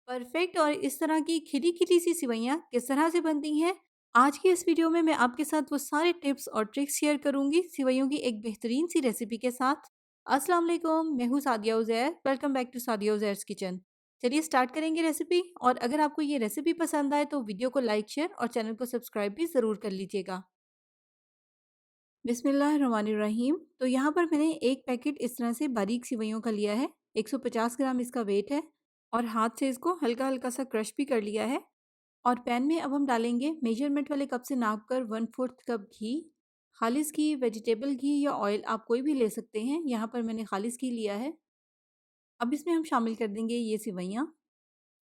Perfect और इस तरह की खिली-खिली सी सिवैयाँ किस तरह से बनती हैं? आज की इस वीडियो में मैं आपके साथ वो सारे टिप्स और ट्रिक्स शेयर करूँगी सिवैयों की एक बेहतरीन सी रेसिपी के साथ। अस्सलाम वालेकुम, मैं हूँ Sadia Uzair, welcome back to Sadia Uzair's kitchen. चलिए स्टार्ट करेंगे रेसिपी और अगर आपको ये रेसिपी पसंद आए तो वीडियो को लाइक, शेयर और चैनल को सब्सक्राइब भी ज़रूर कर लीजिएगा। बिस्मिल्लाहिर्रहमानिर्रहीम। तो यहाँ पर मैंने एक पैकेट इस तरह से बारीक सिवैयों का लिया है। 150 ग्राम इसका वेट है और हाथ से इसको हल्का-हल्का सा क्रश भी कर लिया है। और पैन में अब हम डालेंगे मेजरमेंट वाले कप से नाप कर 1/4 कप घी। खालिस घी, वेजिटेबल घी या ऑयल आप कोई भी ले सकते हैं। यहाँ पर मैंने खालिस घी लिया है। अब इसमें हम शामिल कर देंगे ये सिवैयाँ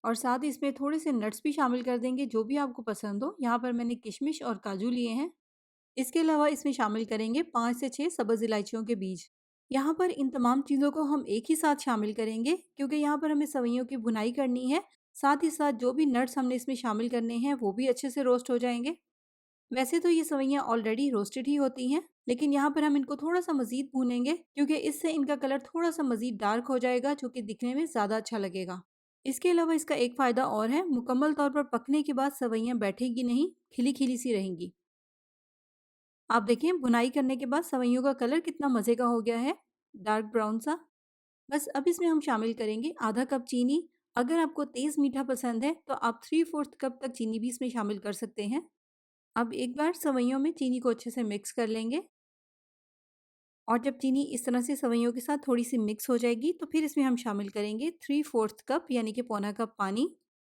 और साथ ही इसमें थोड़े से नट्स भी शामिल कर देंगे जो भी आपको पसंद हो। यहाँ पर मैंने किशमिश और काजू लिए हैं। इसके अलावा इसमें शामिल करेंगे 5 से 6 सब्ज़ इलायचियों के बीज। यहाँ पर इन तमाम चीज़ों को हम एक ही साथ शामिल करेंगे क्योंकि यहाँ पर हमें सेवइयों की भुनाई करनी है। साथ ही साथ जो भी नट्स हमने इसमें शामिल करने हैं वो भी अच्छे से रोस्ट हो जाएँगे। वैसे तो ये सेवइयाँ ऑलरेडी रोस्टेड ही होती हैं, लेकिन यहाँ पर हम इनको थोड़ा-सा मज़ीद भूनेंगे क्योंकि इससे इनका कलर थोड़ा-सा मज़ीद डार्क हो जाएगा जो कि दिखने में ज़्यादा अच्छा लगेगा। इसके अलावा इसका एक फ़ायदा और है, मुकम्मल तौर पर पकने के बाद सेवइयाँ बैठेगी नहीं, खिली-खिली सी रहेंगी। आप देखिए बुनाई करने के बाद सेवइयों का कलर कितना मज़े का हो गया है, डार्क ब्राउन सा। बस अब इसमें हम शामिल करेंगे आधा कप चीनी। अगर आपको तेज़ मीठा पसंद है तो आप 3/4 कप तक चीनी भी इसमें शामिल कर सकते हैं। अब एक बार सेवइयों में चीनी को अच्छे से मिक्स कर लेंगे और जब चीनी इस तरह से सेवइयों के साथ थोड़ी-सी मिक्स हो जाएगी तो फिर इसमें हम शामिल करेंगे 3/4 कप यानी कि पौना कप पानी।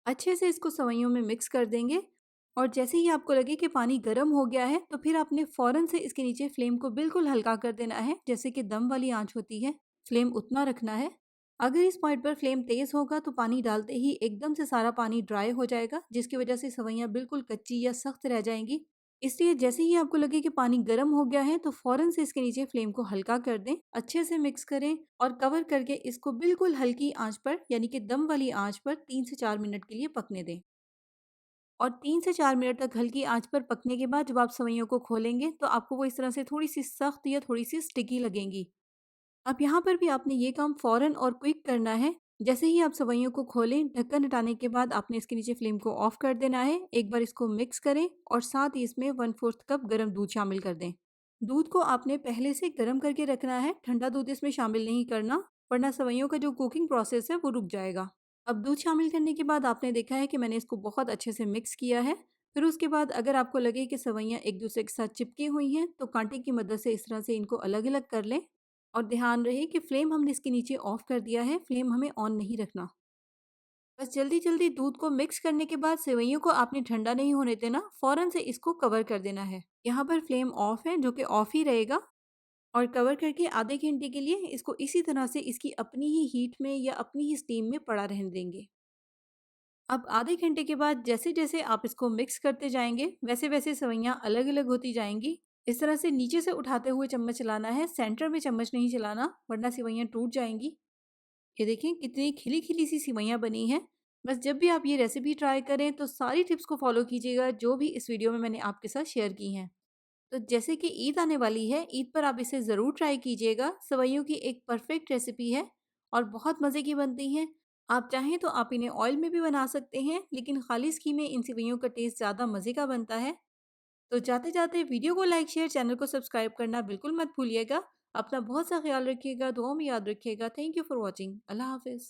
अच्छे से इसको सेवइयों में मिक्स कर देंगे और जैसे ही आपको लगे कि पानी गर्म हो गया है तो फिर आपने फ़ौरन से इसके नीचे फ्लेम को बिल्कुल हल्का कर देना है, जैसे कि दम वाली आँच होती है, फ्लेम उतना रखना है। अगर इस पॉइंट पर फ्लेम तेज़ होगा तो पानी डालते ही एकदम से सारा पानी ड्राई हो जाएगा, जिसकी वजह से सेवइयाँ बिल्कुल कच्ची या सख्त रह जाएँगी। इसलिए जैसे ही आपको लगे कि पानी गर्म हो गया है तो फ़ौरन से इसके नीचे फ्लेम को हल्का कर दें, अच्छे से मिक्स करें और कवर करके इसको बिल्कुल हल्की आँच पर यानी कि दम वाली आँच पर 3 से 4 मिनट के लिए पकने दें। और 3 से 4 मिनट तक हल्की आँच पर पकने के बाद जब आप सेवइयों को खोलेंगे तो आपको वो इस तरह से थोड़ी-सी सख्त या थोड़ी-सी स्टिकी लगेंगी। अब यहाँ पर भी आपने ये काम फ़ौरन और क्विक करना है। जैसे ही आप सेवइयों को खोलें, ढक्कन हटाने के बाद आपने इसके नीचे फ्लेम को ऑफ कर देना है। एक बार इसको मिक्स करें और साथ ही इसमें 1/4 कप गरम दूध शामिल कर दें। दूध को आपने पहले से गरम करके रखना है, ठंडा दूध इसमें शामिल नहीं करना, वरना सेवइयों का जो कुकिंग प्रोसेस है वो रुक जाएगा। अब दूध शामिल करने के बाद आपने देखा है कि मैंने इसको बहुत अच्छे से मिक्स किया है। फिर उसके बाद अगर आपको लगे कि सेवइयाँ एक-दूसरे के साथ चिपकी हुई हैं, तो कांटे की मदद से इस तरह से इनको अलग-अलग कर लें और ध्यान रहे कि फ्लेम हमने इसके नीचे ऑफ कर दिया है, फ्लेम हमें ऑन नहीं रखना। बस जल्दी-जल्दी दूध को मिक्स करने के बाद सेवइयों को आपने ठंडा नहीं होने देना, फ़ौरन से इसको कवर कर देना है। यहाँ पर फ्लेम ऑफ है, जो कि ऑफ ही रहेगा और कवर करके आधे घंटे के लिए इसको इसी तरह से इसकी अपनी ही हीट में या अपनी ही स्टीम में पड़ा रहने देंगे। अब आधे घंटे के बाद जैसे-जैसे आप इसको मिक्स करते जाएँगे, वैसे-वैसे सेवइयाँ अलग-अलग होती जाएँगी। इस तरह से नीचे से उठाते हुए चम्मच चलाना है, सेंटर में चम्मच नहीं चलाना, वरना सेवइयाँ टूट जाएँगी। ये देखिए कितनी खिली-खिली सी सिवइयाँ बनी हैं। बस जब भी आप ये रेसिपी ट्राई करें तो सारी टिप्स को फ़ॉलो कीजिएगा जो भी इस वीडियो में मैंने आपके साथ शेयर की हैं। तो जैसे कि ईद आने वाली है, ईद पर आप इसे ज़रूर ट्राई कीजिएगा। सेवइयों की एक परफेक्ट रेसिपी है और बहुत मज़े की बनती हैं। आप चाहें तो आप इन्हें ऑयल में भी बना सकते हैं, लेकिन खालिस घी में इन सेवइयों का टेस्ट ज़्यादा मज़े का बनता है। तो जाते-जाते वीडियो को लाइक, शेयर, चैनल को सब्सक्राइब करना बिल्कुल मत भूलिएगा। अपना बहुत सा ख्याल रखिएगा, दुआओं में याद रखिएगा। Thank you for watching. अल्लाह हाफ़िज़।